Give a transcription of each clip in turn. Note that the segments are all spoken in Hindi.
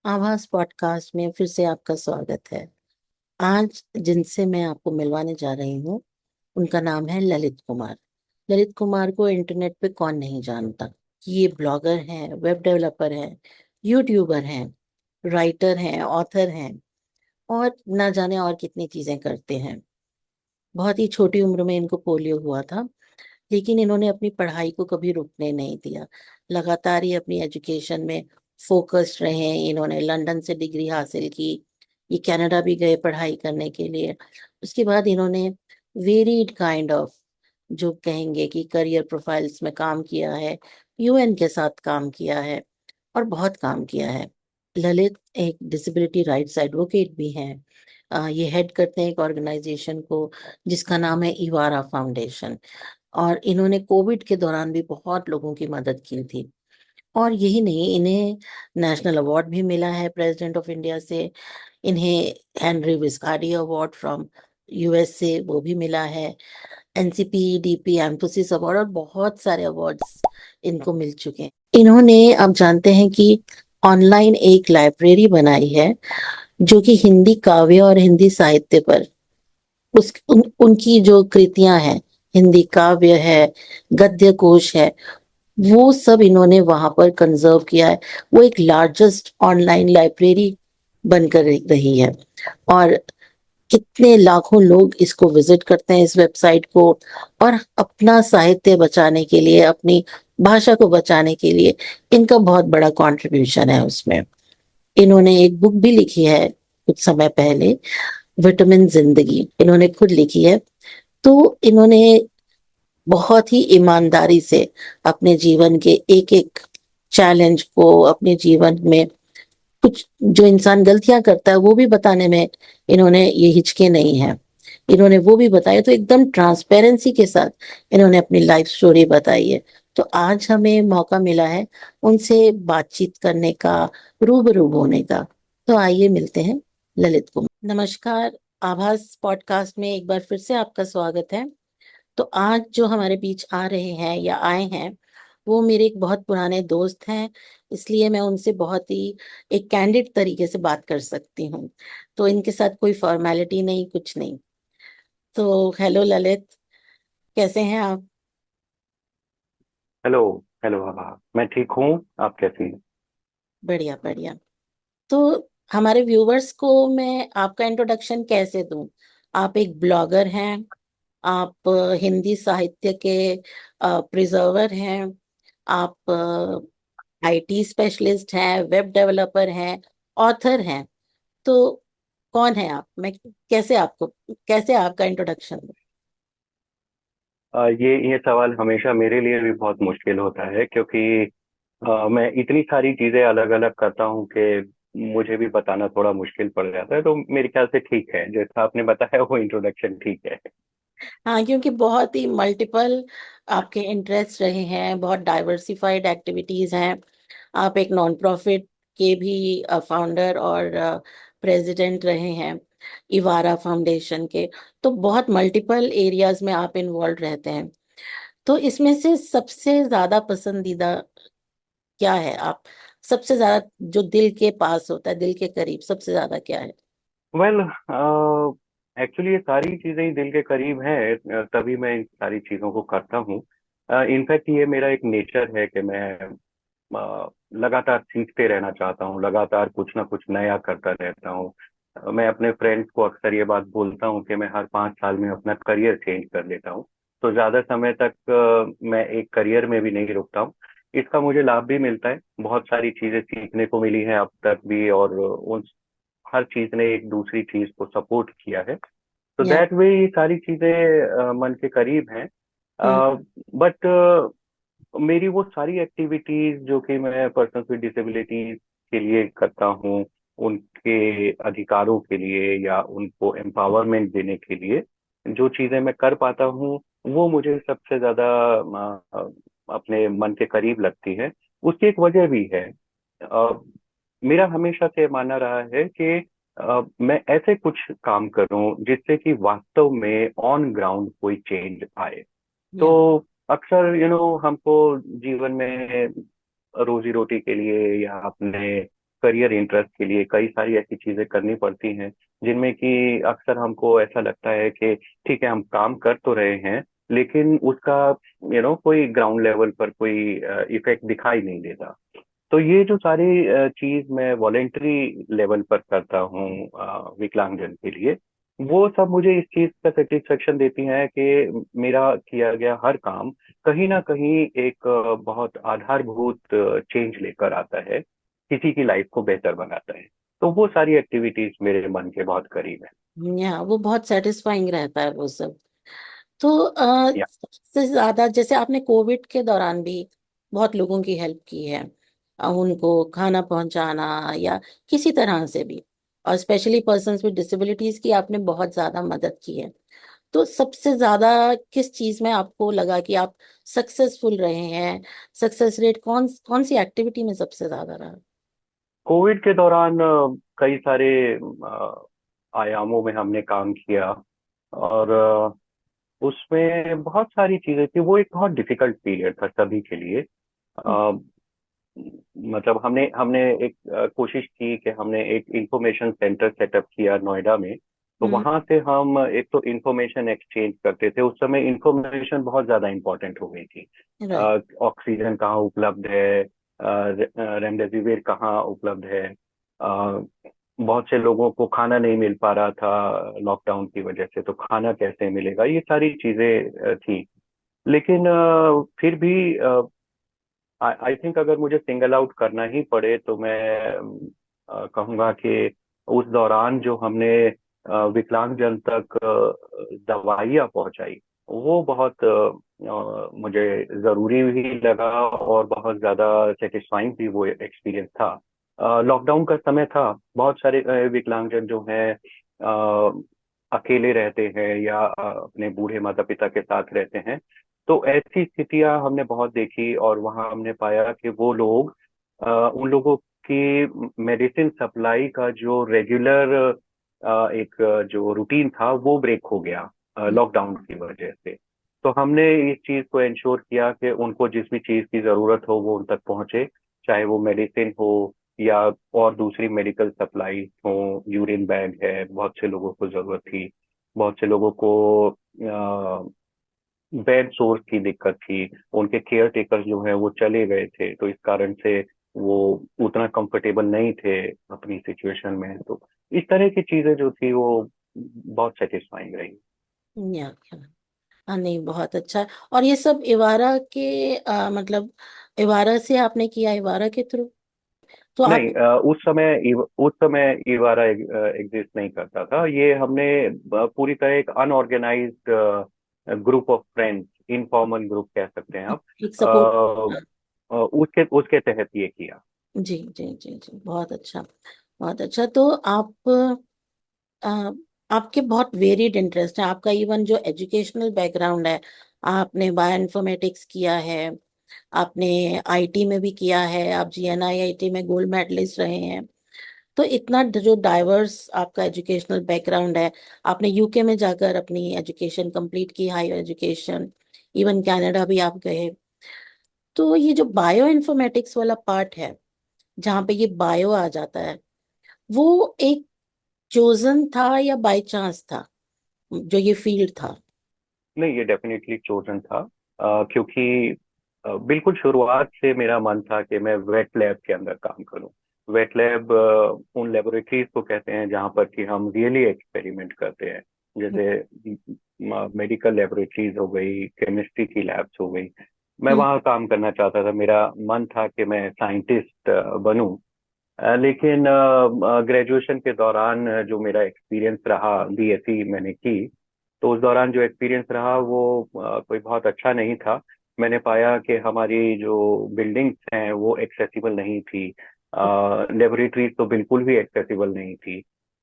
आवाज पॉडकास्ट में फिर से आपका स्वागत है। आज जिनसे मैं आपको मिलवाने जा रही हूँ उनका नाम है ललित कुमार। ललित कुमार को इंटरनेट पे कौन नहीं जानता। ये ब्लॉगर हैं, वेब डेवलपर हैं, यूट्यूबर हैं, राइटर हैं, ऑथर हैं और ना जाने और कितनी चीजें करते हैं। बहुत ही छोटी उम्र में इनको पोलियो हुआ था, लेकिन इन्होंने अपनी पढ़ाई को कभी रुकने नहीं दिया। लगातार ही अपनी एजुकेशन में फोकस्ड रहे। इन्होंने लंदन से डिग्री हासिल की। ये कनाडा भी गए पढ़ाई करने के लिए। उसके बाद इन्होंने वेरीड काइंड ऑफ, जो कहेंगे कि करियर प्रोफाइल्स में काम किया है। यूएन के साथ काम किया है और बहुत काम किया है। ललित एक डिसेबिलिटी राइट्स एडवोकेट भी हैं। ये हेड करते हैं एक ऑर्गेनाइजेशन को जिसका नाम है इवारा फाउंडेशन। और इन्होंने कोविड के दौरान भी बहुत लोगों की मदद की थी। और यही नहीं, इन्हें नेशनल अवार्ड भी मिला है प्रेसिडेंट ऑफ इंडिया से। इन्हें हेनरी विस्काडी अवार्ड फ्रॉम यूएस से वो भी मिला है। एनसीपी डीपी एम्फोसिस अवार्ड और बहुत सारे अवार्ड्स इनको मिल चुके हैं। इन्होंने, अब जानते हैं कि ऑनलाइन एक लाइब्रेरी बनाई है जो कि हिंदी काव्य और हिंदी साहित्य पर उनकी जो कृतियां हैं, हिंदी काव्य है, गद्य कोश है, वो सब इन्होंने वहां पर कंजर्व किया है। वो एक लार्जेस्ट ऑनलाइन लाइब्रेरी बनकर रही है। और कितने लाखों लोग इसको विजिट करते हैं, इस वेबसाइट को। और अपना साहित्य बचाने के लिए, अपनी भाषा को बचाने के लिए इनका बहुत बड़ा कंट्रीब्यूशन है उसमें। इन्होंने एक बुक भी लिखी है कुछ समय पहले, विटामिन जिंदगी, इन्होंने खुद लिखी है। तो इन्होंने बहुत ही ईमानदारी से अपने जीवन के एक एक चैलेंज को, अपने जीवन में कुछ जो इंसान गलतियां करता है वो भी बताने में इन्होंने ये हिचके नहीं है। इन्होंने वो भी बताया, तो एकदम ट्रांसपेरेंसी के साथ इन्होंने अपनी लाइफ स्टोरी बताई है। तो आज हमें मौका मिला है उनसे बातचीत करने का, रूबरू होने का। तो आइए मिलते हैं ललित को। नमस्कार। आभास पॉडकास्ट में एक बार फिर से आपका स्वागत है। तो आज जो हमारे बीच आ रहे हैं या आए हैं, वो मेरे एक बहुत पुराने दोस्त हैं। इसलिए मैं उनसे बहुत ही एक कैंडिड तरीके से बात कर सकती हूँ। तो इनके साथ कोई फॉर्मेलिटी नहीं, कुछ नहीं। तो हेलो ललित, कैसे हैं आप? हेलो। हेलो आभा, मैं ठीक हूँ। आप कैसी हैं? बढ़िया बढ़िया। तो हमारे व्यूवर्स को मैं आपका इंट्रोडक्शन कैसे दूं? आप एक ब्लॉगर हैं। आप हिंदी साहित्य के प्रिजर्वर हैं। आप आईटी स्पेशलिस्ट हैं, वेब डेवलपर हैं, ऑथर हैं। तो कौन है आप? मैं कैसे आपका इंट्रोडक्शन दूं? ये सवाल हमेशा मेरे लिए भी बहुत मुश्किल होता है, क्योंकि मैं इतनी सारी चीजें अलग अलग करता हूँ कि मुझे भी बताना थोड़ा मुश्किल पड़ जाता है। तो मेरे ख्याल से ठीक है, जैसा आपने बताया वो इंट्रोडक्शन ठीक है। हाँ, क्योंकि बहुत ही मल्टीपल आपके इंटरेस्ट रहे हैं, बहुत डाइवर्सिफाइड एक्टिविटीज हैं। आप एक नॉन प्रॉफिट के भी फाउंडर और प्रेसिडेंट रहे हैं, इवारा फाउंडेशन के। तो बहुत मल्टीपल एरियाज में आप इन्वॉल्व रहते हैं। तो इसमें से सबसे ज्यादा पसंदीदा क्या है? आप सबसे ज्यादा जो दिल के पास होता है, दिल के करीब, सबसे ज्यादा क्या है? वेल, एक्चुअली ये सारी चीजें ही दिल के करीब हैं, तभी मैं इन सारी चीजों को करता हूँ। इनफैक्ट ये मेरा एक नेचर है कि मैं लगातार सीखते रहना चाहता हूँ, लगातार कुछ ना कुछ नया करता रहता हूँ। मैं अपने फ्रेंड्स को अक्सर ये बात बोलता हूँ कि मैं हर 5 साल में अपना करियर चेंज कर लेता हूँ। तो ज्यादा समय तक मैं एक करियर में भी नहीं रुकता हूँ। इसका मुझे लाभ भी मिलता है, बहुत सारी चीजें सीखने को मिली हैं अब तक भी, और उन हर चीज ने एक दूसरी चीज को सपोर्ट किया है। तो या दैट वे ये सारी चीजें मन के करीब हैं। हम्म। बट मेरी वो सारी एक्टिविटीज जो कि मैं पर्सन विद डिसेबिलिटीज के लिए करता हूँ, उनके अधिकारों के लिए या उनको एम्पावरमेंट देने के लिए जो चीजें मैं कर पाता हूँ, वो मुझे सबसे ज्यादा अपने मन के करीब लगती है। उसकी एक वजह भी है। अ, मेरा हमेशा से मानना रहा है कि मैं ऐसे कुछ काम करूं जिससे कि वास्तव में ऑन ग्राउंड कोई चेंज आए। तो या अक्सर हमको जीवन में रोजी रोटी के लिए या अपने करियर इंटरेस्ट के लिए कई सारी ऐसी चीजें करनी पड़ती हैं जिनमें कि अक्सर हमको ऐसा लगता है कि ठीक है हम काम कर तो रहे हैं, लेकिन उसका कोई ग्राउंड लेवल पर कोई इफेक्ट दिखाई नहीं देता। तो ये जो सारी चीज मैं वॉलेंटरी लेवल पर करता हूँ विकलांगजन के लिए, वो सब मुझे इस चीज का सेटिस्फेक्शन देती है कि मेरा किया गया हर काम कहीं ना कहीं एक बहुत आधारभूत चेंज लेकर आता है, किसी की लाइफ को बेहतर बनाता है। तो वो सारी एक्टिविटीज मेरे मन के बहुत करीब है। या वो बहुत सेटिस्फाइंग रहता है वो सब। तो या सबसे ज्यादा जैसे आपने कोविड के दौरान भी बहुत लोगों की हेल्प की है, उनको खाना पहुंचाना या किसी तरह से भी, और स्पेशली पर्सन्स विद डिसेबिलिटीज की आपने बहुत ज्यादा मदद की है। तो सबसे ज्यादा किस चीज में आपको लगा कि आप सक्सेसफुल रहे हैं? सक्सेस रेट कौन कौन सी एक्टिविटी में सबसे ज्यादा रहा? कोविड के दौरान कई सारे आयामों में हमने काम किया, और उसमें बहुत सारी चीजें थी। वो एक बहुत डिफिकल्ट पीरियड था सभी के लिए। अ, मतलब हमने हमने एक कोशिश की कि हमने एक इंफॉर्मेशन सेंटर सेटअप किया नोएडा में। तो हम्म। वहां से हम एक तो इंफॉर्मेशन एक्सचेंज करते थे। उस समय इंफॉर्मेशन बहुत ज्यादा इंपॉर्टेंट हो गई थी। राइट। ऑक्सीजन कहाँ उपलब्ध है, रेमडेसिविर कहाँ उपलब्ध है। बहुत से लोगों को खाना नहीं मिल पा रहा था लॉकडाउन की वजह से, तो खाना कैसे मिलेगा, ये सारी चीजें थी। लेकिन फिर भी आई थिंक अगर मुझे सिंगल आउट करना ही पड़े तो मैं कहूँगा कि उस दौरान जो हमने विकलांग जन तक दवाइयाँ पहुंचाई, वो बहुत मुझे जरूरी भी लगा और बहुत ज्यादा सेटिस्फाइंग भी वो एक्सपीरियंस था। लॉकडाउन का समय था, बहुत सारे विकलांगजन जो हैं अकेले रहते हैं या अपने बूढ़े माता पिता के साथ रहते हैं। तो ऐसी स्थितियां हमने बहुत देखी, और वहां हमने पाया कि वो लोग उन लोगों की मेडिसिन सप्लाई का जो रेगुलर एक जो रूटीन था वो ब्रेक हो गया लॉकडाउन की वजह से। तो हमने इस चीज को इंश्योर किया कि उनको जिस भी चीज की जरूरत हो वो उन तक पहुंचे, चाहे वो मेडिसिन हो या और दूसरी मेडिकल सप्लाई हो। यूरिन बैग है, बहुत से लोगों को जरूरत थी। बहुत से लोगों को बेड सोर्स की दिक्कत थी। उनके केयर टेकर जो है वो चले गए थे, तो इस कारण से वो उतना कंफर्टेबल नहीं थे अपनी सिचुएशन में। तो इस तरह की चीजें जो थी वो बहुत सेटिस्फाइंग रही। या हाँ, नहीं बहुत अच्छा है। और ये सब इवारा के मतलब इवारा से आपने किया, इवारा के थ्रू? तो आप नहीं, उस समय इवारा एग्जिस्ट नहीं करता था। ये हमने पूरी तरह एक unorganised group of friends, informal group कह सकते हैं आप, एक सपोर्ट। उसके उसके तहत ये किया। जी जी जी जी, बहुत अच्छा। बहुत अच्छा। तो आप अ, आपके बहुत वेरिड इंटरेस्ट है। आपका इवन जो एजुकेशनल बैकग्राउंड है, आपने बायो इन्फॉर्मेटिक्स किया है, आपने आईटी में भी किया है, आप जीएनआई आईटी में गोल्ड मेडलिस्ट रहे हैं। तो इतना जो डाइवर्स आपका एजुकेशनल बैकग्राउंड है, आपने यूके में जाकर अपनी एजुकेशन कंप्लीट की, हायर एजुकेशन, इवन कनाडा भी आप गए। तो ये जो बायो इन्फॉर्मेटिक्स वाला पार्ट है, जहाँ पे ये बायो आ जाता है, वो एक चोजन था या बाय चांस था जो ये फील्ड था? नहीं, ये डेफिनेटली चोजन था। क्योंकि बिल्कुल शुरुआत से मेरा मन था कि मैं वेट लैब के अंदर काम करूं। वेट लैब उन लेबोरेटरीज को कहते हैं जहां पर कि हम रियली एक्सपेरिमेंट करते हैं। जैसे मेडिकल लेबोरेटरीज हो गई, केमिस्ट्री की लैब्स हो गई। मैं हम्म। वहाँ काम करना चाहता था, मेरा मन था कि मैं साइंटिस्ट बनूं। लेकिन ग्रेजुएशन के दौरान जो मेरा एक्सपीरियंस रहा, बीएससी मैंने की, तो उस दौरान जो एक्सपीरियंस रहा वो कोई बहुत अच्छा नहीं था। मैंने पाया कि हमारी जो बिल्डिंग्स हैं वो एक्सेसिबल नहीं थी, लेबोरेटरीज तो बिल्कुल भी एक्सेसिबल नहीं थी।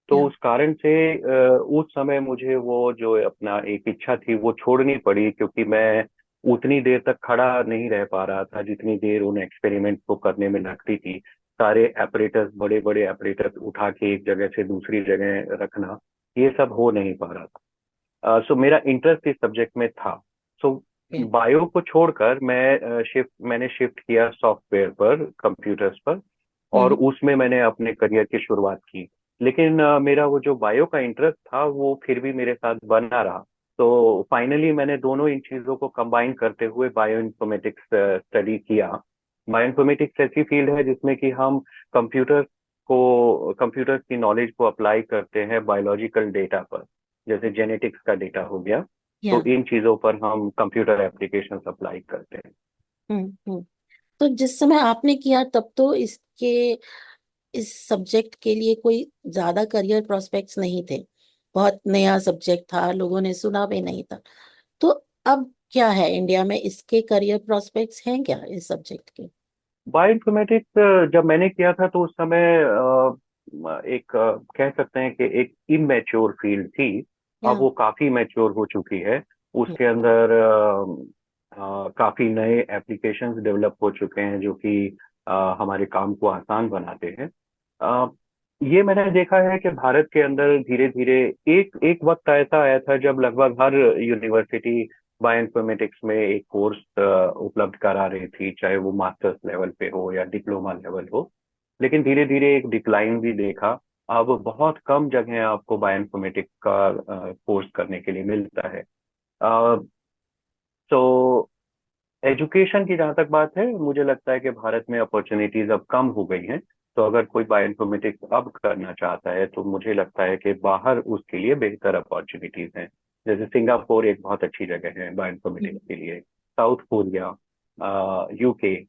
तो या उस कारण से उस समय मुझे वो जो अपना एक इच्छा थी वो छोड़नी पड़ी, क्योंकि मैं उतनी देर तक खड़ा नहीं रह पा रहा था जितनी देर उन एक्सपेरिमेंट को करने में लगती थी। सारे एपरेटस, बड़े बड़े एपरेटस उठा के एक जगह से दूसरी जगह रखना, ये सब हो नहीं पा रहा था। सो मेरा इंटरेस्ट इस सब्जेक्ट में था। सो बायो को छोड़कर मैंने शिफ्ट किया सॉफ्टवेयर पर, कंप्यूटर्स पर। और हम्म। उसमें मैंने अपने करियर की शुरुआत की। लेकिन मेरा वो जो बायो का इंटरेस्ट था वो फिर भी मेरे साथ बना रहा। तो फाइनली मैंने दोनों इन चीज़ों को कंबाइन करते हुए बायो इन्फॉर्मेटिक्स स्टडी किया। बायो इन्फॉर्मेटिक्स ऐसी फील्ड है जिसमें कि हम कंप्यूटर्स की नॉलेज को अप्लाई करते हैं बायोलॉजिकल डेटा पर। जैसे जेनेटिक्स का डेटा हो गया, या। तो इन चीज़ों पर हम कंप्यूटर एप्लीकेशन अप्लाई करते हैं। हम्म। तो जिस समय आपने किया तब तो इसके इस सब्जेक्ट के लिए कोई ज्यादा करियर प्रोस्पेक्ट्स नहीं थे। बहुत नया सब्जेक्ट था, लोगों ने सुना भी नहीं था। तो अब क्या है, इंडिया में इसके करियर प्रोस्पेक्ट्स हैं क्या इस सब्जेक्ट के? बायोइन्फॉर्मेटिक्स जब मैंने किया था तो उस समय एक कह सकते हैं कि एक इमेच्योर फील्ड थी। या। अब वो काफी मैच्योर हो चुकी है। उसके अंदर काफी नए एप्लीकेशंस डेवलप हो चुके हैं जो कि हमारे काम को आसान बनाते हैं। अ, ये मैंने देखा है कि भारत के अंदर धीरे धीरे एक एक वक्त ऐसा आया था जब लगभग हर यूनिवर्सिटी बायोइन्फॉर्मेटिक्स में एक कोर्स उपलब्ध करा रही थी, चाहे वो मास्टर्स लेवल पे हो या डिप्लोमा लेवल हो। लेकिन धीरे धीरे एक डिक्लाइन भी देखा। अब बहुत कम जगह आपको बायोइन्फॉर्मेटिक्स का कोर्स करने के लिए मिलता है। तो एजुकेशन की जहाँ तक बात है, मुझे लगता है कि भारत में अपॉर्चुनिटीज अब कम हो गई हैं। तो अगर कोई बायोइन्फॉर्मेटिक्स अब करना चाहता है तो मुझे लगता है कि बाहर उसके लिए बेहतर अपॉर्चुनिटीज हैं। जैसे सिंगापुर एक बहुत अच्छी जगह है बायोइन्फॉर्मेटिक्स के लिए। साउथ कोरिया, यूके, ये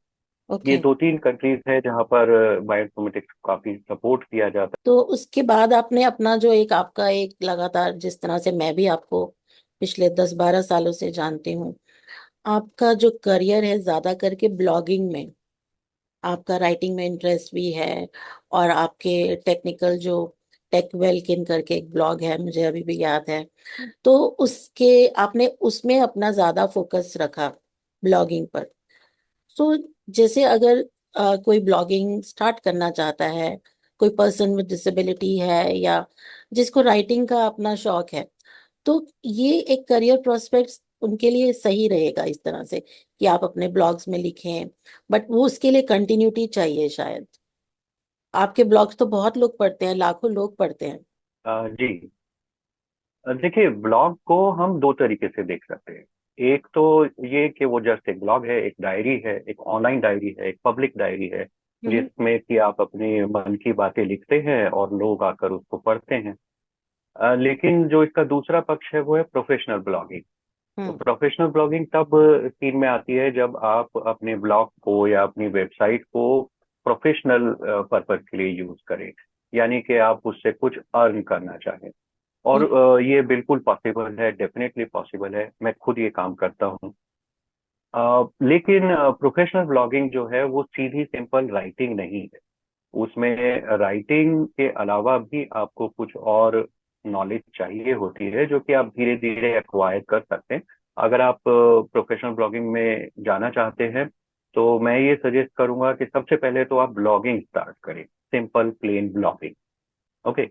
ओके। दो तीन कंट्रीज है जहाँ पर बायोइन्फॉर्मेटिक्स को काफी सपोर्ट किया जाता तो उसके बाद आपने अपना जो एक आपका एक लगातार, जिस तरह से मैं भी आपको पिछले 10-12 सालों से जानती हूँ, आपका जो करियर है ज्यादा करके ब्लॉगिंग में, आपका राइटिंग में इंटरेस्ट भी है। और आपके टेक्निकल जो टेक वेलकिन करके एक ब्लॉग है, मुझे अभी भी याद है। तो उसके आपने उसमें अपना ज्यादा फोकस रखा, ब्लॉगिंग पर। तो जैसे अगर कोई ब्लॉगिंग स्टार्ट करना चाहता है, कोई पर्सन विद डिसेबिलिटी है, या जिसको राइटिंग का अपना शौक है, तो ये एक करियर प्रोस्पेक्ट्स उनके लिए सही रहेगा इस तरह से कि आप अपने ब्लॉग्स में लिखें। बट वो उसके लिए कंटिन्यूटी चाहिए शायद। आपके ब्लॉग्स तो बहुत लोग पढ़ते हैं, लाखों लोग पढ़ते हैं। है। जी, देखिए, ब्लॉग को हम दो तरीके से देख सकते हैं। एक तो ये कि वो जस्ट एक ब्लॉग है, एक डायरी है, एक ऑनलाइन डायरी है, एक पब्लिक डायरी है, हम्म। जिसमें कि आप अपनी मन की बातें लिखते हैं और लोग आकर उसको पढ़ते हैं। लेकिन जो इसका दूसरा पक्ष है वो है प्रोफेशनल ब्लॉगिंग। तो हम्म। प्रोफेशनल ब्लॉगिंग तब सीन में आती है जब आप अपने ब्लॉग को या अपनी वेबसाइट को प्रोफेशनल पर्पज के लिए यूज करें, यानी कि आप उससे कुछ अर्न करना चाहें। और हम्म। ये बिल्कुल पॉसिबल है, डेफिनेटली पॉसिबल है, मैं खुद ये काम करता हूँ। लेकिन प्रोफेशनल ब्लॉगिंग जो है वो सीधी सिंपल राइटिंग नहीं है। उसमें राइटिंग के अलावा भी आपको कुछ और नॉलेज चाहिए होती है जो कि आप धीरे धीरे एक्वायर कर सकते हैं। अगर आप प्रोफेशनल ब्लॉगिंग में जाना चाहते हैं तो मैं ये सजेस्ट करूंगा कि सबसे पहले तो आप ब्लॉगिंग स्टार्ट करें, सिंपल प्लेन ब्लॉगिंग। ओके।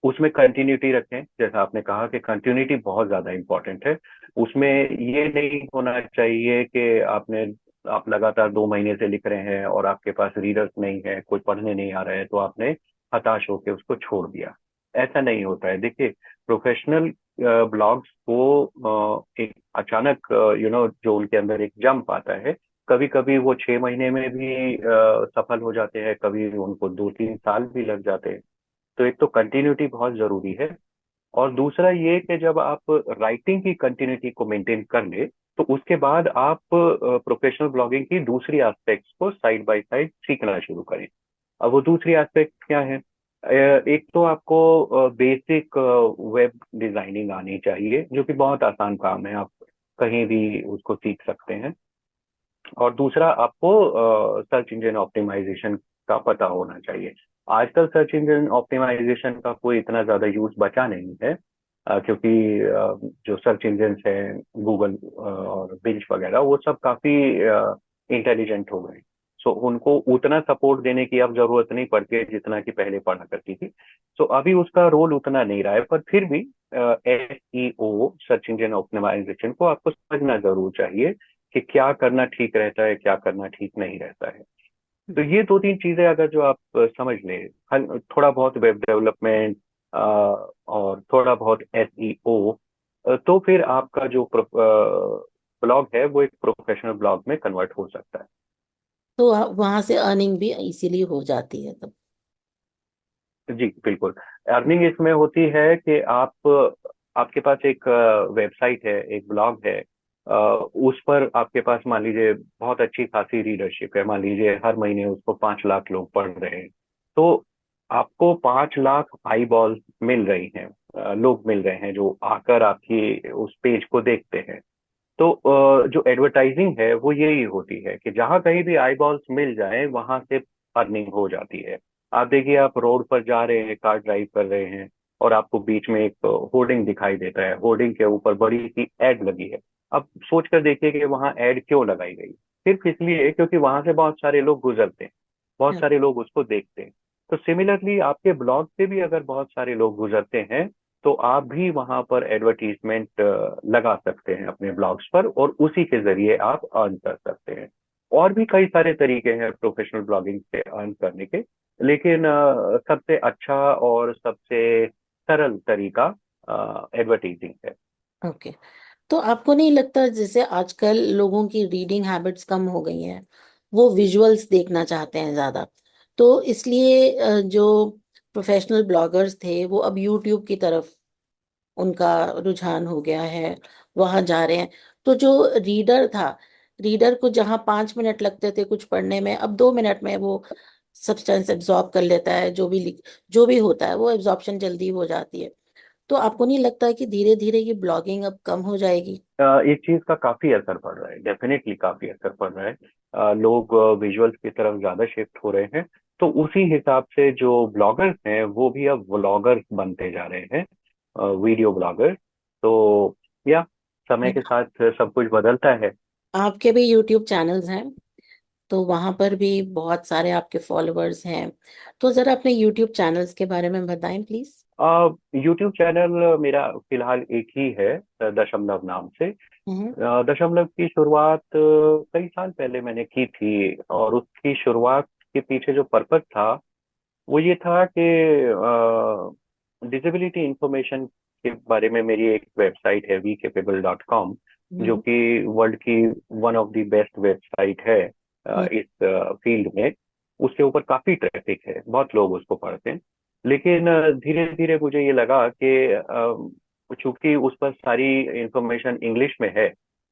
उसमें कंटिन्यूटी रखें, जैसा आपने कहा कि कंटिन्यूटी बहुत ज्यादा इंपॉर्टेंट है। उसमें ये नहीं होना चाहिए कि आप लगातार 2 महीने से लिख रहे हैं और आपके पास रीडर्स नहीं है, कोई पढ़ने नहीं आ रहा है, तो आपने हताश होकर उसको छोड़ दिया। ऐसा नहीं होता है। देखिए, प्रोफेशनल ब्लॉग्स को एक अचानक जो उनके अंदर एक जंप आता है, कभी कभी वो 6 महीने में भी सफल हो जाते हैं, कभी उनको 2-3 साल भी लग जाते हैं। तो एक तो कंटिन्यूटी बहुत जरूरी है। और दूसरा ये कि जब आप राइटिंग की कंटिन्यूटी को मेंटेन कर ले तो उसके बाद आप प्रोफेशनल ब्लॉगिंग की दूसरी एस्पेक्ट्स को साइड बाय साइड सीखना शुरू करें। अब वो दूसरी एस्पेक्ट क्या है? एक तो आपको बेसिक वेब डिजाइनिंग आनी चाहिए, जो कि बहुत आसान काम है, आप कहीं भी उसको सीख सकते हैं। और दूसरा, आपको सर्च इंजन ऑप्टिमाइजेशन का पता होना चाहिए। आजकल सर्च इंजन ऑप्टिमाइजेशन का कोई इतना ज्यादा यूज बचा नहीं है, क्योंकि जो सर्च इंजन है, गूगल और बिंज वगैरह, वो सब काफी इंटेलिजेंट हो गए। सो उनको उतना सपोर्ट देने की अब जरूरत नहीं पड़ती है जितना कि पहले पड़ा करती थी। सो अभी उसका रोल उतना नहीं रहा है, पर फिर भी SEO, सर्च इंजन ऑप्टिमाइजेशन को आपको समझना जरूर चाहिए कि क्या करना ठीक रहता है, क्या करना ठीक नहीं रहता है। तो ये दो तीन चीजें अगर जो आप समझ लें, थोड़ा बहुत वेब डेवलपमेंट और थोड़ा बहुत एसईओ, तो फिर आपका जो ब्लॉग है वो एक प्रोफेशनल ब्लॉग में कन्वर्ट हो सकता है। तो वहां से अर्निंग भी इजीली हो जाती है तब। जी बिल्कुल। अर्निंग इसमें होती है कि आपके पास एक वेबसाइट है, एक ब्लॉग है, उस पर आपके पास मान लीजिए बहुत अच्छी खासी रीडरशिप है, मान लीजिए हर महीने उसको 5 लाख लोग पढ़ रहे हैं। तो आपको 5 लाख आई बॉल मिल रही हैं, लोग मिल रहे हैं जो आकर आपकी उस पेज को देखते हैं। तो जो एडवर्टाइजिंग है वो यही होती है कि जहां कहीं भी आई बॉल्स मिल जाए वहां से अर्निंग हो जाती है। आप देखिए, आप रोड पर जा रहे हैं, कार ड्राइव कर रहे हैं, और आपको बीच में एक होर्डिंग दिखाई देता है, होर्डिंग के ऊपर बड़ी सी एड लगी है। अब सोच कर देखिए कि वहां एड क्यों लगाई गई। सिर्फ इसलिए क्योंकि वहां से बहुत सारे लोग गुजरते हैं, बहुत हाँ। सारे लोग उसको देखते हैं। तो सिमिलरली आपके ब्लॉग से भी अगर बहुत सारे लोग गुजरते हैं, तो आप भी वहां पर एडवर्टीजमेंट लगा सकते हैं अपने ब्लॉग्स पर, और उसी के जरिए आप अर्न कर सकते हैं। और भी कई सारे तरीके हैं प्रोफेशनल ब्लॉगिंग से अर्न करने के, लेकिन सबसे अच्छा और सबसे सरल तरीका एडवर्टीजिंग है। ओके। तो आपको नहीं लगता जैसे आजकल लोगों की रीडिंग हैबिट्स कम हो गई हैं, वो विजुअल्स देखना चाहते हैं ज्यादा, तो इसलिए जो प्रोफेशनल ब्लॉगर्स थे वो अब यूट्यूब की तरफ उनका रुझान हो गया है, वहां जा रहे हैं। तो जो रीडर था, रीडर को जहां 5 मिनट लगते थे कुछ पढ़ने में, अब 2 मिनट में वो सब्सटेंस एब्जॉर्ब कर लेता है, जो भी होता है वो एब्जॉर्प्शन जल्दी हो जाती है। तो आपको नहीं लगता है कि धीरे धीरे ये ब्लॉगिंग अब कम हो जाएगी? इस चीज का काफी असर पड़ रहा है, डेफिनेटली काफी असर पड़ रहा है। लोग विजुअल्स की तरफ ज्यादा शिफ्ट हो रहे हैं। तो उसी हिसाब से जो ब्लॉगर्स हैं वो भी अब व्लॉगर्स बनते जा रहे हैं, वीडियो ब्लॉगर्स। तो या समय के साथ सब कुछ बदलता है। आपके भी यूट्यूब चैनल्स हैं, तो वहां पर भी बहुत सारे आपके फॉलोअर्स हैं, तो जरा अपने यूट्यूब चैनल्स के बारे में बताएं प्लीज। यूट्यूब चैनल मेरा फिलहाल एक ही है, दशमलव नाम से। हम्म। दशमलव की शुरुआत कई साल पहले मैंने की थी, और उसकी शुरुआत के पीछे जो पर्पस था वो ये था कि डिसेबिलिटी इंफॉर्मेशन के बारे में मेरी एक वेबसाइट है vcapable.com, जो हम्म। कि वर्ल्ड की one of the best website है हम्म। इस फील्ड में। उसके ऊपर काफी ट्रैफिक है, बहुत लोग उसको पढ़ते हैं। लेकिन धीरे धीरे मुझे ये लगा कि चूंकि उस पर सारी इंफॉर्मेशन इंग्लिश में है,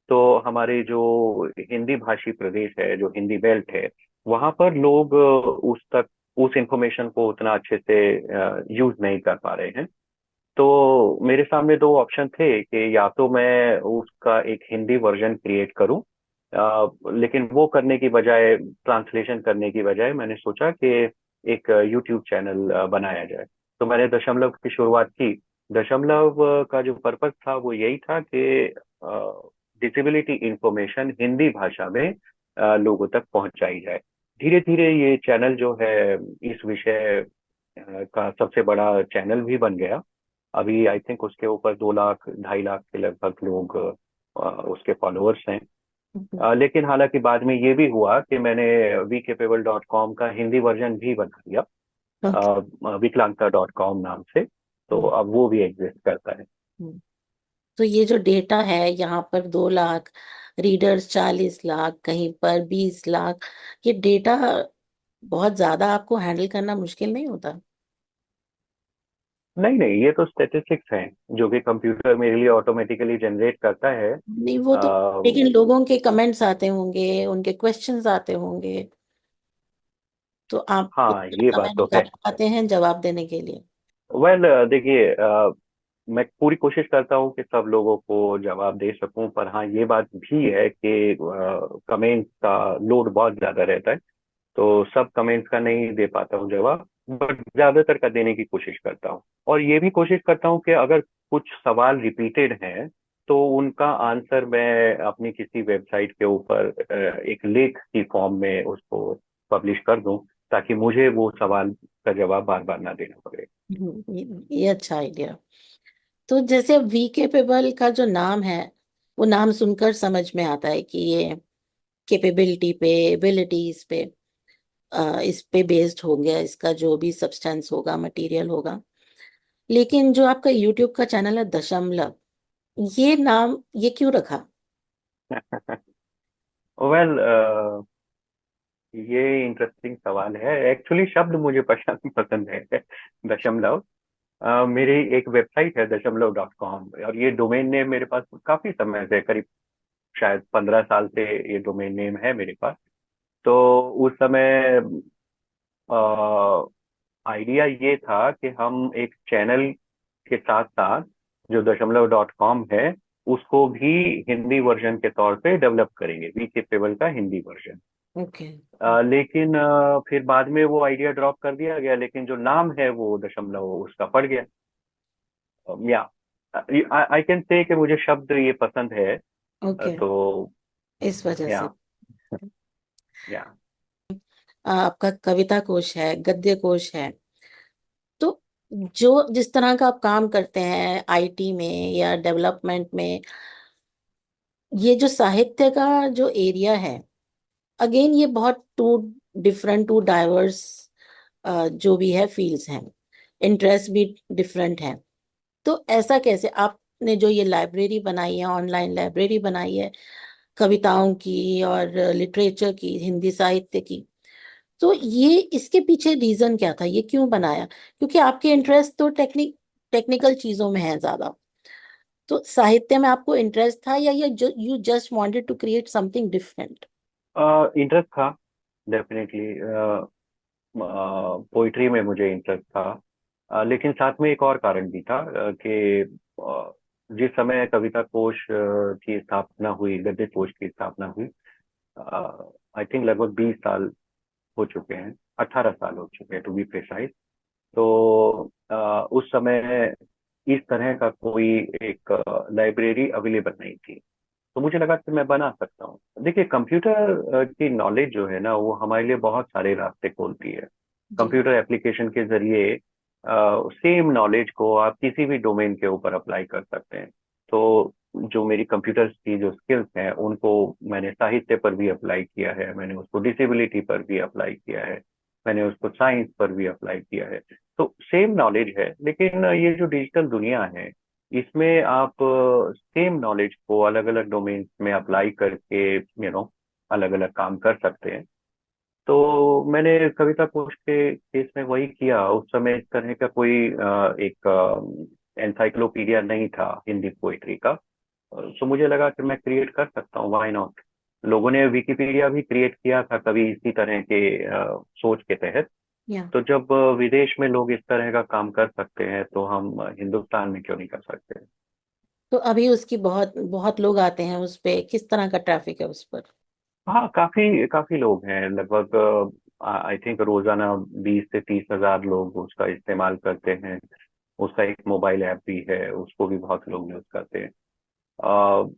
तो हमारे जो हिंदी भाषी प्रदेश है, जो हिंदी बेल्ट है, वहां पर लोग उस इंफॉर्मेशन को उतना अच्छे से यूज नहीं कर पा रहे हैं। तो मेरे सामने दो ऑप्शन थे कि या तो मैं उसका एक हिंदी वर्जन क्रिएट करूं, लेकिन वो करने की बजाय, ट्रांसलेशन करने की बजाय, मैंने सोचा कि एक यूट्यूब चैनल बनाया जाए। तो मैंने दशमलव की शुरुआत की। दशमलव का जो पर्पस था वो यही था कि डिसेबिलिटी इंफॉर्मेशन हिंदी भाषा में लोगों तक पहुंचाई जाए। धीरे धीरे ये चैनल जो है इस विषय का सबसे बड़ा चैनल भी बन गया। अभी आई थिंक उसके ऊपर 2 लाख 2.5 लाख के लगभग लोग उसके फॉलोअर्स हैं। लेकिन हालांकि बाद में ये भी हुआ कि मैंने vcapable.com का हिंदी वर्जन भी बना दिया, ओके। विकलांगता.com नाम से। तो अब वो भी एग्जिस्ट करता है। तो ये जो डेटा है यहाँ पर 2 लाख रीडर्स, 40 लाख, कहीं पर 20 लाख, ये डेटा बहुत ज्यादा आपको हैंडल करना मुश्किल नहीं होता? नहीं नहीं, ये तो स्टेटिस्टिक्स हैं जो कि कंप्यूटर मेरे लिए ऑटोमेटिकली जनरेट करता है। नहीं वो तो, लेकिन लोगों के कमेंट्स आते होंगे, उनके क्वेश्चंस आते होंगे, तो आप हाँ, उतना ये बात समय तो है। निकाल पाते हैं जवाब देने के लिए? वेल देखिए, मैं पूरी कोशिश करता हूँ कि सब लोगों को जवाब दे सकूं, पर हाँ ये बात भी है कि कमेंट्स का लोड बहुत ज्यादा रहता है। तो सब कमेंट्स का नहीं दे पाता हूँ जवाब, बट ज्यादातर का देने की कोशिश करता हूँ। और ये भी कोशिश करता हूँ कि अगर कुछ सवाल रिपीटेड हैं तो उनका आंसर मैं अपनी किसी वेबसाइट के ऊपर एक लेख की फॉर्म में उसको पब्लिश कर दूं, ताकि मुझे वो सवाल का जवाब बार बार ना देना पड़े। ये अच्छा आइडिया। तो जैसे वी कैपेबल का जो नाम है, वो नाम सुनकर समझ में आता है कि ये कैपेबिलिटी पे, एबिलिटीज पे, इस पे बेस्ड हो गया, इसका जो भी सब्सटेंस होगा, मटेरियल होगा। लेकिन जो आपका यूट्यूब का चैनल है दशमलव, ये नाम ये क्यों रखा? वेल, ये इंटरेस्टिंग सवाल है। एक्चुअली शब्द मुझे पसंद पसंद है, दशमलव। मेरी एक वेबसाइट है दशमलव.com, और ये डोमेन नेम मेरे पास काफी समय से, करीब शायद 15 साल से ये डोमेन नेम है मेरे पास। तो उस समय आइडिया ये था कि हम एक चैनल के साथ साथ जो दशमलव.com है उसको भी हिंदी वर्जन के तौर पे डेवलप करेंगे, वी केपेबल का हिंदी वर्जन। ओके। लेकिन फिर बाद में वो आइडिया ड्रॉप कर दिया गया, लेकिन जो नाम है वो दशमलव उसका पड़ गया। या आई कैन से कि मुझे शब्द ये पसंद है। ओके, तो इस वजह या से। या आपका कविता कोश है, गद्य कोश है, तो जो जिस तरह का आप काम करते हैं आईटी में या डेवलपमेंट में, ये जो साहित्य का जो एरिया है, अगेन ये बहुत टू डिफरेंट, टू डाइवर्स जो भी है फील्ड्स हैं, इंटरेस्ट भी डिफरेंट है। तो ऐसा कैसे आपने जो ये लाइब्रेरी बनाई है, ऑनलाइन लाइब्रेरी बनाई है कविताओं की और लिटरेचर की, हिंदी साहित्य की, तो ये इसके पीछे रीजन क्या था, ये क्यों बनाया? क्योंकि आपके इंटरेस्ट तो टेक्निकल चीजों में है ज्यादा। तो साहित्य में आपको इंटरेस्ट था, या ये you just wanted to create something different? Interest था डेफिनेटली। पोइट्री में मुझे इंटरेस्ट था। लेकिन साथ में एक और कारण भी था कि जिस समय कविता कोश की स्थापना हुई, गद्य कोश की स्थापना हुई, आई थिंक लगभग 20 साल हो चुके हैं, 18 साल हो चुके हैं टू बी प्रिसाइज। तो उस समय इस तरह का कोई एक लाइब्रेरी अवेलेबल नहीं थी। तो मुझे लगा कि मैं बना सकता हूँ। देखिए, कंप्यूटर की नॉलेज जो है ना, वो हमारे लिए बहुत सारे रास्ते खोलती है। जी। कंप्यूटर एप्लीकेशन के जरिए सेम नॉलेज को आप किसी भी डोमेन के ऊपर अप्लाई कर सकते हैं। तो जो मेरी कंप्यूटर की जो स्किल्स हैं उनको मैंने साहित्य पर भी अप्लाई किया है, मैंने उसको डिसेबिलिटी पर भी अप्लाई किया है, मैंने उसको साइंस पर भी अप्लाई किया है। तो सेम नॉलेज है, लेकिन ये जो डिजिटल दुनिया है इसमें आप सेम नॉलेज को अलग अलग डोमेन्स में अप्लाई करके अलग अलग काम कर सकते हैं। तो मैंने कविता कोश के केस में वही किया। उस समय इस तरह का कोई एक एनसाइक्लोपीडिया नहीं था हिंदी पोइट्री का। सो मुझे लगा कि मैं क्रिएट कर सकता हूँ, व्हाई नॉट। लोगों ने विकिपीडिया भी क्रिएट किया था कभी इसी तरह के सोच के तहत। या तो जब विदेश में लोग इस तरह का काम कर सकते हैं तो हम हिंदुस्तान में क्यों नहीं कर सकते? तो अभी उसकी बहुत बहुत लोग आते हैं उस पे, किस तरह का ट्रैफिक है उस पर? हाँ, काफी काफी लोग हैं, लगभग आई थिंक रोजाना 20 से 30 हजार लोग उसका इस्तेमाल करते हैं। उसका एक मोबाइल ऐप भी है, उसको भी बहुत लोग यूज करते हैं। अ,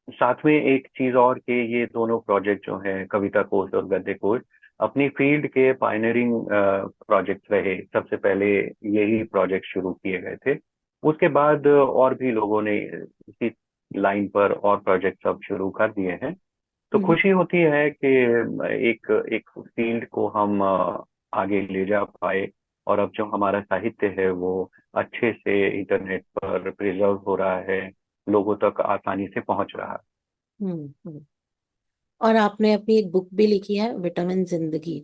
साथ में एक चीज और कि ये दोनों प्रोजेक्ट जो हैं, कविता कोश और गद्य कोश, अपनी फील्ड के पायनियरिंग प्रोजेक्ट रहे। सबसे पहले यही प्रोजेक्ट शुरू किए गए थे। उसके बाद और भी लोगों ने इसी लाइन पर और प्रोजेक्ट सब शुरू कर दिए हैं। तो हम्म। खुशी होती है कि एक एक फील्ड को हम आगे ले जा पाए, और अब जो हमारा साहित्य है वो अच्छे से इंटरनेट पर प्रिजर्व हो रहा है, लोगों तक आसानी से पहुंच रहा है। हम्म। और आपने अपनी एक बुक भी लिखी है, विटामिन जिंदगी।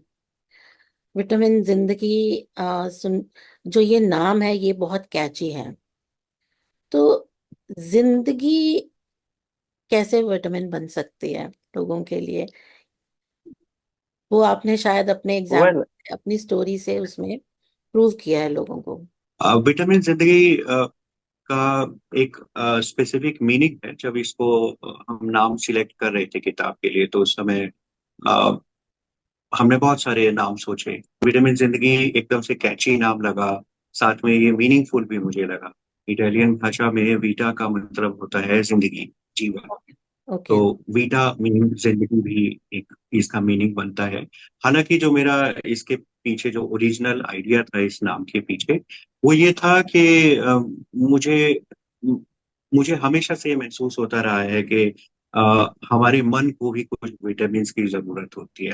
विटामिन जिंदगी, सुन, जो ये नाम है ये बहुत कैची है। तो जिंदगी कैसे विटामिन बन सकती है लोगों के लिए? वो आपने शायद अपने वेल, एग्जाम्पल, अपनी स्टोरी से उसमें प्रूव किया है लोगों को। विटामिन जिंदगी का एक स्पेसिफिक मीनिंग है। जब इसको हम नाम सिलेक्ट कर रहे थे किताब के लिए, तो उस समय अ, हमने बहुत सारे नाम सोचे। विटामिन जिंदगी एकदम से कैची नाम लगा, साथ में ये मीनिंगफुल भी मुझे लगा। इटालियन भाषा में वीटा का मतलब होता है जिंदगी, जीवन। तो ओके। वीटा मीनिंग जिंदगी भी एक इसका मीनिंग बनता है। हालांकि जो मेरा इसके पीछे जो ओरिजिनल आइडिया था इस नाम के पीछे, वो ये था कि मुझे मुझे हमेशा से ये महसूस होता रहा है कि हमारे मन को भी कुछ विटामिन्स की जरूरत होती है।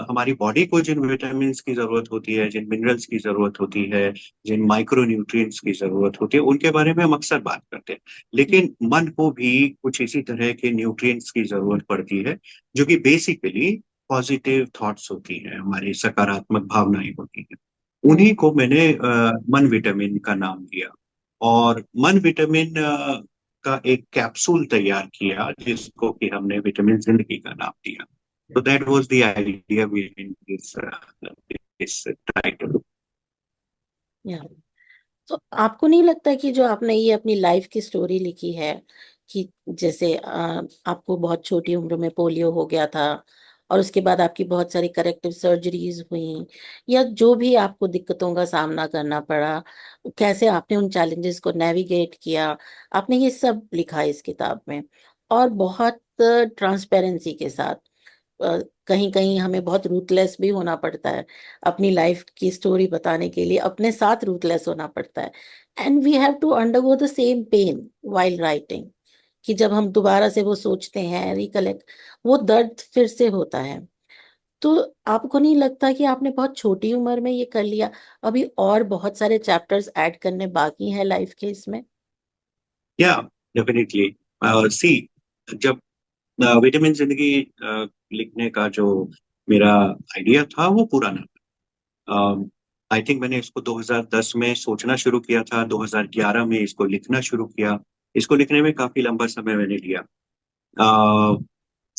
हमारी बॉडी को जिन विटामिन्स की जरूरत होती है, जिन मिनरल्स की जरूरत होती है, जिन माइक्रो न्यूट्रिएंट्स की जरूरत होती है, उनके बारे में हम अक्सर बात करते हैं। लेकिन मन को भी कुछ इसी तरह के न्यूट्रिएंट्स की जरूरत पड़ती है, जो कि बेसिकली पॉजिटिव थॉट्स होती हैं, हमारी सकारात्मक भावनाएं होती हैं। हम्म। उन्हीं को मैंने मन विटामिन का नाम दिया। और मन विटामिन का एक कैप्सूल तैयार किया, जिसको कि हमने विटामिन जिंदगी का नाम दिया। तो that was the idea behind this title. या तो आपको नहीं लगता कि जो आपने ये अपनी लाइफ की स्टोरी लिखी है, कि जैसे आपको बहुत छोटी उम्र में पोलियो हो गया था, और उसके बाद आपकी बहुत सारी करेक्टिव सर्जरीज हुई, या जो भी आपको दिक्कतों का सामना करना पड़ा, कैसे आपने उन चैलेंजेस को नेविगेट किया, आपने ये सब लिखा है इस किताब में, और बहुत ट्रांसपेरेंसी के साथ। कहीं कहीं हमें बहुत रूथलेस भी होना पड़ता है, अपनी लाइफ की स्टोरी बताने के लिए अपने साथ रूथलेस होना पड़ता है, and we have to undergo the same pain while writing, कि जब हम दोबारा से वो सोचते हैं, रिकलेक्ट, वो दर्द फिर से होता है। तो आपको नहीं लगता कि आपने बहुत छोटी उम्र में ये कर लिया? अभी और बहुत सारे चैप्टर्स ऐड करने बाकी हैं लाइफ के इसमें। या डेफिनेटली। सी, जब विटामिन जिंदगी लिखने का जो मेरा आइडिया था वो पुराना, आई थिंक मैंने इसको 2010 में सोचना शुरू किया था, 2011 में इसको लिखना शुरू किया। इसको लिखने में काफी लंबा समय मैंने लिया।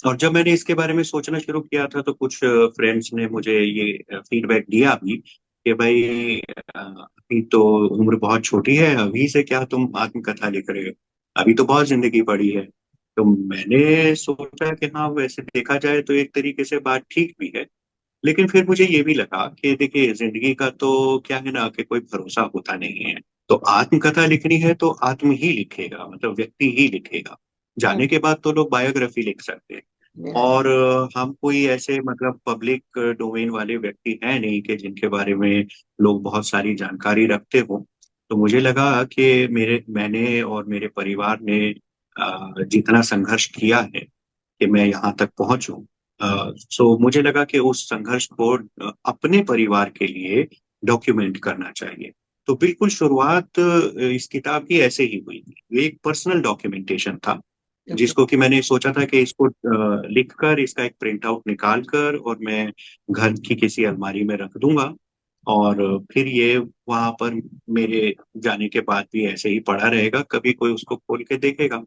और जब मैंने इसके बारे में सोचना शुरू किया था, तो कुछ फ्रेंड्स ने मुझे ये फीडबैक दिया भी कि भाई, अभी तो उम्र बहुत छोटी है, अभी से क्या तुम आत्मकथा लिख रहे हो, अभी तो बहुत जिंदगी पड़ी है। तो मैंने सोचा कि हाँ, वैसे देखा जाए तो एक तरीके से बात ठीक भी है। लेकिन फिर मुझे ये भी लगा कि देखिए, जिंदगी का तो क्या है ना, कि कोई भरोसा होता नहीं है। तो आत्मकथा लिखनी है तो आत्म ही लिखेगा, मतलब व्यक्ति ही लिखेगा। जाने के बाद तो लोग बायोग्राफी लिख सकते हैं। हम्म। और हम कोई ऐसे मतलब पब्लिक डोमेन वाले व्यक्ति हैं नहीं कि जिनके बारे में लोग बहुत सारी जानकारी रखते हो। तो मुझे लगा कि मैंने और मेरे परिवार ने जितना संघर्ष किया है कि मैं यहाँ तक पहुंचूं, सो मुझे लगा कि उस संघर्ष को अपने परिवार के लिए डॉक्यूमेंट करना चाहिए। तो बिल्कुल शुरुआत इस किताब की ऐसे ही हुई थी। ये एक पर्सनल डॉक्यूमेंटेशन था, ओके। जिसको कि मैंने सोचा था कि इसको लिखकर इसका एक प्रिंट आउट निकाल कर और मैं घर की किसी अलमारी में रख दूंगा। और फिर ये वहां पर मेरे जाने के बाद भी ऐसे ही पड़ा रहेगा, कभी कोई उसको खोल के देखेगा।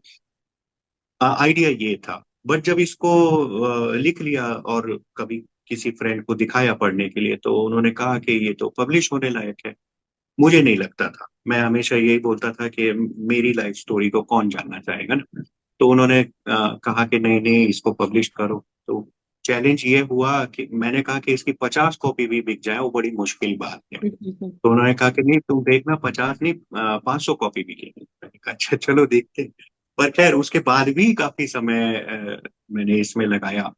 आइडिया ये था। बट जब इसको लिख लिया और कभी किसी फ्रेंड को दिखाया पढ़ने के लिए, तो उन्होंने कहा कि ये तो पब्लिश होने लायक है। मुझे नहीं लगता था। मैं हमेशा यही बोलता था कि मेरी लाइफ स्टोरी को कौन जानना चाहेगा ना। तो उन्होंने कहा कि नहीं नहीं, इसको पब्लिश करो। तो चैलेंज ये हुआ कि मैंने कहा कि इसकी 50 कॉपी भी बिक जाए वो बड़ी मुश्किल बात है। तो उन्होंने कहा कि नहीं, तुम देखना, 50 नहीं, 500 कॉपी बिकेगी। मैंने कहा अच्छा चलो देखते हैं। पर खैर, उसके बाद भी काफी समय मैंने इसमें लगाया।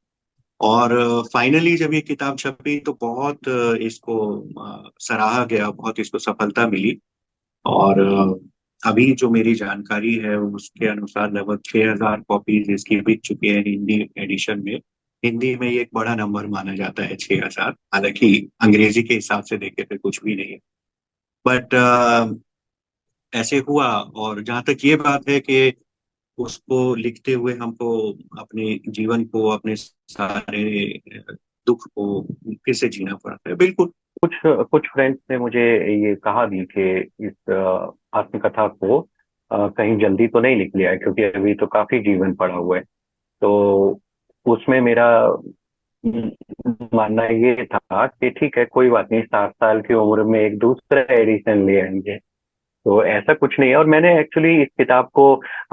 और फाइनली जब ये किताब छपी तो बहुत इसको सराहा गया, बहुत इसको सफलता मिली। और अभी जो मेरी जानकारी है उसके अनुसार लगभग 6,000 कॉपीज इसकी बिक चुकी है हिंदी एडिशन में। हिंदी में ये एक बड़ा नंबर माना जाता है 6,000, हालांकि अंग्रेजी के हिसाब से देखे तो कुछ भी नहीं है। बट ऐसे हुआ। और जहाँ तक ये बात है कि उसको लिखते हुए हमको अपने जीवन को, अपने सारे दुख को फिर से जीना पड़ता है, बिल्कुल। कुछ कुछ फ्रेंड्स ने मुझे ये कहा भी कि इस आत्मकथा को कहीं जल्दी तो नहीं लिख लिया है, क्योंकि अभी तो काफी जीवन पड़ा हुआ है। तो उसमें मेरा मानना ये था कि ठीक है, कोई बात नहीं, 60 साल की उम्र में एक दूसरा एडिशन ले आएंगे। तो ऐसा कुछ नहीं है, और मैंने एक्चुअली इस किताब को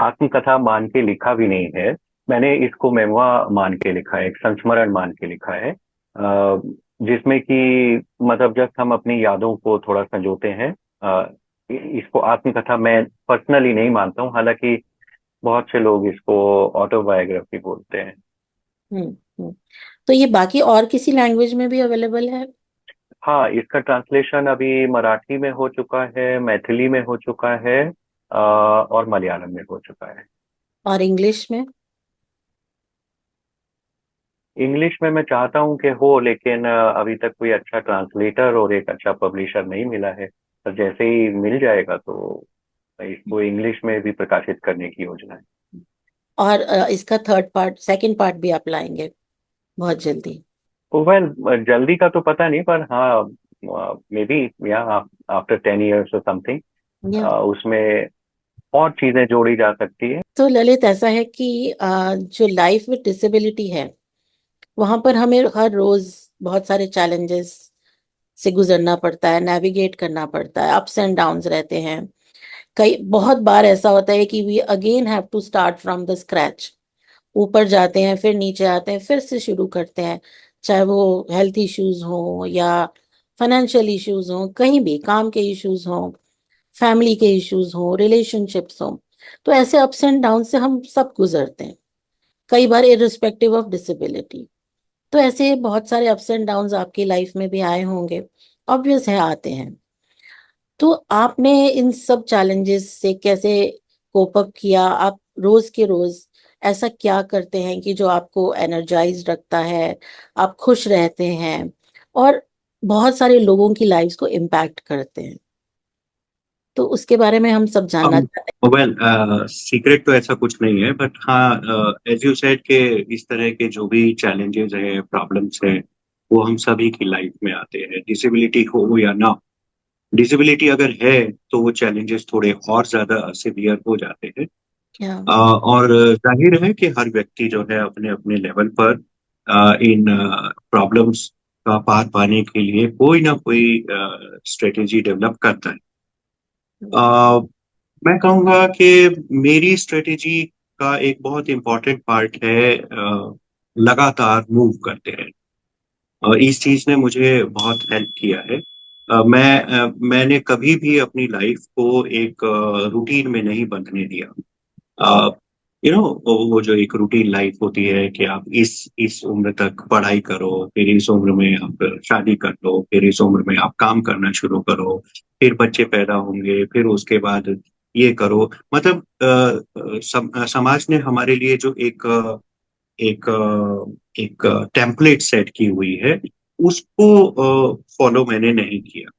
आत्मकथा मान के लिखा भी नहीं है। मैंने इसको मेमवा मान के लिखा है, एक संस्मरण मान के लिखा है, जिसमें कि मतलब जस्ट हम अपनी यादों को थोड़ा संजोते हैं। इसको आत्मकथा मैं पर्सनली नहीं मानता हूँ, हालांकि बहुत से लोग इसको ऑटोबायोग्राफी बोलते हैं। हम्म। हम्म। तो ये बाकी और किसी लैंग्वेज में भी अवेलेबल है? हाँ, इसका ट्रांसलेशन अभी मराठी में हो चुका है, मैथिली में हो चुका है, और मलयालम में हो चुका है। और इंग्लिश में? इंग्लिश में मैं चाहता हूँ कि हो, लेकिन अभी तक कोई अच्छा ट्रांसलेटर और एक अच्छा पब्लिशर नहीं मिला है। पर जैसे ही मिल जाएगा तो इसको इंग्लिश में भी प्रकाशित करने की योजना है। और इसका थर्ड पार्ट, सेकंड पार्ट भी आप लाएंगे बहुत जल्दी? वेल, जल्दी का तो पता नहीं, पर हाँ, मे बी, या आफ्टर 10 years और समथिंग या उसमें और चीजें जोड़ी जा सकती है। तो ललित, ऐसा है कि जो लाइफ विद डिसेबिलिटी है, वहां पर हमें हर रोज बहुत सारे चैलेंजेस से गुजरना पड़ता है, नेविगेट करना पड़ता है, अप्स एंड डाउन्स रहते हैं। कई बहुत बार ऐसा होता है कि we again have to start from the scratch. ऊपर जाते हैं, फिर नीचे आते हैं, फिर से शुरू करते हैं। चाहे वो हेल्थ इश्यूज हो या फाइनेंशियल इश्यूज हो, कहीं भी काम के इश्यूज हो, फैमिली के इश्यूज हो, रिलेशनशिप्स हो, तो ऐसे अप्स एंड डाउन से हम सब गुजरते हैं, कई बार इररिस्पेक्टिव ऑफ डिसेबिलिटी। तो ऐसे बहुत सारे अप्स एंड डाउन्स आपकी लाइफ में भी आए होंगे, ऑब्वियस है आते हैं। तो आपने इन सब चैलेंजेस से कैसे कोप अप किया? आप रोज के रोज ऐसा क्या करते हैं कि जो आपको एनर्जाइज रखता है, आप खुश रहते हैं और बहुत सारे लोगों की लाइफ्स को इम्पैक्ट करते हैं? तो उसके बारे में हम सब जानना चाहते वेल, सीक्रेट तो ऐसा कुछ नहीं है, बट हाँ, एज यू सेड के इस तरह के जो भी चैलेंजेस हैं, प्रॉब्लम्स हैं, वो हम सभी की लाइफ में आते हैं, डिसेबिलिटी हो या ना। डिसेबिलिटी अगर है तो वो चैलेंजेस थोड़े और ज्यादा सिवियर हो जाते हैं। हैं। और जाहिर है कि हर व्यक्ति जो है अपने अपने लेवल पर इन प्रॉब्लम्स का पार पाने के लिए कोई ना कोई स्ट्रेटेजी डेवलप करता है। अ, मैं कहूँगा कि मेरी स्ट्रेटेजी का एक बहुत इम्पोर्टेंट पार्ट है लगातार मूव करते हैं। और इस चीज ने मुझे बहुत हेल्प किया है। मैंने कभी भी अपनी लाइफ को एक रूटीन में नहीं बंधने दिया। यू नो, वो जो एक रूटीन लाइफ होती है कि आप इस उम्र तक पढ़ाई करो, फिर इस उम्र में आप शादी कर लो, फिर इस उम्र में आप काम करना शुरू करो, फिर बच्चे पैदा होंगे, फिर उसके बाद ये करो। मतलब समाज ने हमारे लिए जो एक एक टेम्पलेट सेट की हुई है, उसको फॉलो मैंने नहीं किया।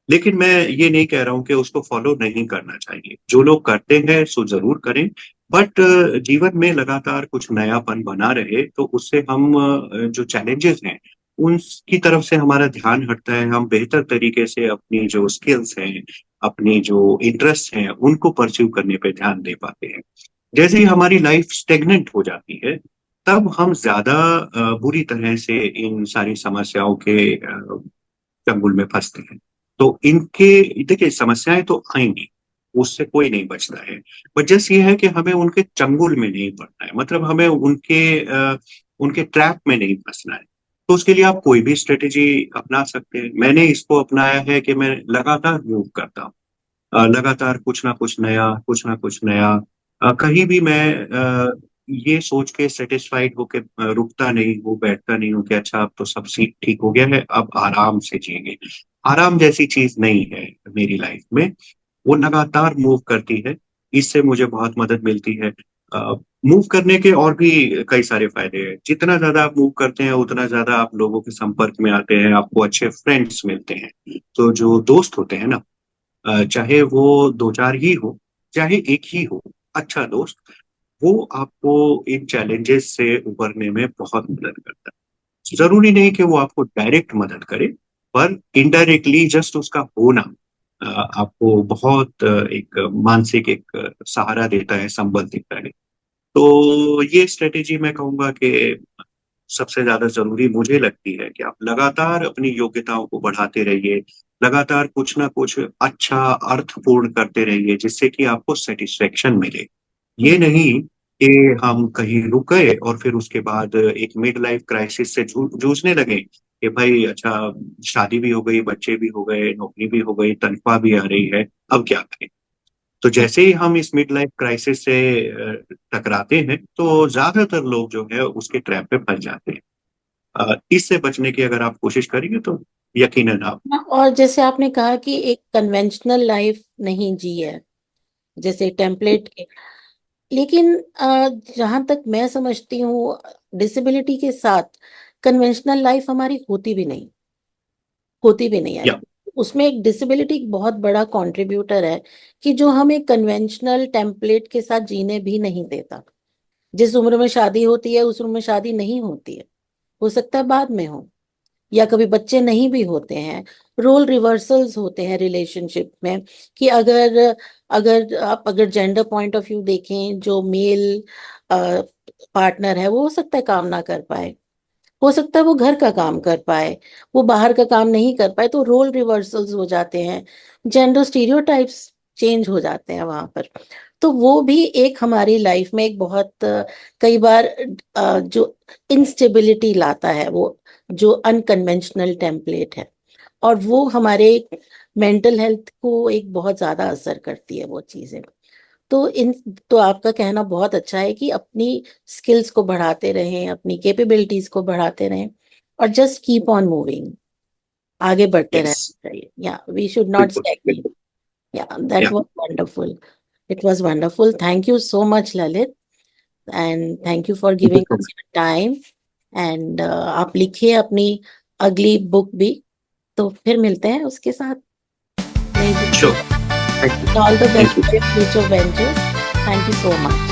लेकिन मैं ये नहीं कह रहा हूं कि उसको फॉलो नहीं करना चाहिए। जो लोग करते हैं सो जरूर करें, बट जीवन में लगातार कुछ नयापन बना रहे तो उससे हम जो चैलेंजेस हैं उनकी तरफ से हमारा ध्यान हटता है। हम बेहतर तरीके से अपनी जो स्किल्स हैं, अपनी जो इंटरेस्ट हैं, उनको परस्यू करने पे ध्यान दे पाते हैं। जैसे ही हमारी लाइफ स्टेगनेंट हो जाती है, तब हम ज्यादा बुरी तरह से इन सारी समस्याओं के चंगुल में फंसते हैं। तो इनके देखिए, समस्याएं तो आएंगी, उससे कोई नहीं बचता है। बट जस्ट ये है कि हमें उनके चंगुल में नहीं पड़ना है, मतलब हमें उनके ट्रैप में नहीं फंसना है। तो उसके लिए आप कोई भी स्ट्रेटेजी अपना सकते हैं। मैंने इसको अपनाया है कि मैं लगातार मूव करता हूँ। लगातार कुछ ना कुछ नया, कुछ ना कुछ नया। कहीं भी मैं ये सोच के सेटिस्फाइड होके रुकता नहीं हूँ, बैठता नहीं हूँ कि अच्छा अब तो सब सीख ठीक हो गया है, अब आराम से जिएंगे। आराम जैसी चीज नहीं है मेरी लाइफ में। वो लगातार मूव करती है। इससे मुझे बहुत मदद मिलती है। मूव करने के और भी कई सारे फायदे हैं। जितना ज्यादा आप मूव करते हैं उतना ज्यादा आप लोगों के संपर्क में आते हैं, आपको अच्छे फ्रेंड्स मिलते हैं। तो जो दोस्त होते हैं ना, चाहे वो दो चार ही हो, चाहे एक ही हो, अच्छा दोस्त, वो आपको इन चैलेंजेस से उबरने में बहुत मदद करता है। जरूरी नहीं कि वो आपको डायरेक्ट मदद करे, पर इनडायरेक्टली जस्ट उसका होना आपको बहुत एक मानसिक एक सहारा देता है, संबल देता है। तो ये स्ट्रेटेजी मैं कहूंगा कि सबसे ज्यादा जरूरी मुझे लगती है कि आप लगातार अपनी योग्यताओं को बढ़ाते रहिए, लगातार कुछ ना कुछ अच्छा अर्थपूर्ण करते रहिए, जिससे कि आपको सेटिस्फेक्शन मिले। ये नहीं कि हम कहीं रुक गए और फिर उसके बाद एक मिड लाइफ क्राइसिस से जूझने लगे कि भाई अच्छा, शादी भी हो गई, बच्चे भी हो गए, नौकरी भी हो गई, तनख्वाह भी आ रही है, अब क्या करें। तो जैसे ही हम इस मिड लाइफ क्राइसिस से टकराते हैं तो ज्यादातर लोग जो है उसके ट्रैप पे फंस जाते हैं। इससे बचने की अगर आप कोशिश करेंगे तो यकीनन आप। और जैसे आपने कहा कि एक कन्वेंशनल लाइफ नहीं जी है, जैसे टेम्पलेट लेकिन जहां तक मैं समझती हूँ, डिसेबिलिटी के साथ कन्वेंशनल लाइफ हमारी होती भी नहीं है। या उसमें एक डिसेबिलिटी एक बहुत बड़ा कंट्रीब्यूटर है कि जो हमें कन्वेंशनल टेम्पलेट के साथ जीने भी नहीं देता। जिस उम्र में शादी होती है उस उम्र में शादी नहीं होती है, हो सकता है बाद में हो, या कभी बच्चे नहीं भी होते हैं। रोल रिवर्सल्स होते हैं रिलेशनशिप में, कि अगर अगर आप अगर जेंडर पॉइंट ऑफ व्यू देखें, जो मेल पार्टनर है वो हो सकता है काम ना कर पाए, हो सकता है वो घर का काम कर पाए, वो बाहर का काम नहीं कर पाए, तो रोल रिवर्सल्स हो जाते हैं, जेंडर स्टीरियोटाइप्स चेंज हो जाते हैं वहां पर। तो वो भी एक हमारी लाइफ में एक बहुत कई बार जो इंस्टेबिलिटी लाता है, वो जो अनकन्वेंशनल टेम्पलेट है, और वो हमारे मेंटल हेल्थ को एक बहुत ज्यादा असर करती है वो चीजें। तो इन तो आपका कहना बहुत अच्छा है कि अपनी स्किल्स को बढ़ाते रहें, अपनी कैपेबिलिटीज को बढ़ाते रहें, और जस्ट कीप ऑन मूविंग, आगे बढ़ते यस, रहना चाहिए। या वी शुड नॉट बिल्कुल स्टैग्नेट। बिल्कुल। या दैट या was wonderful, it was wonderful. Thank you so much Lalit, and thank you for giving us your time. And आप लिखिए अपनी अगली बुक भी, तो फिर मिलते हैं उसके साथ नई बुक के श्योर। साथ। Thank you. All the thank best you. For your future ventures. Thank you so much.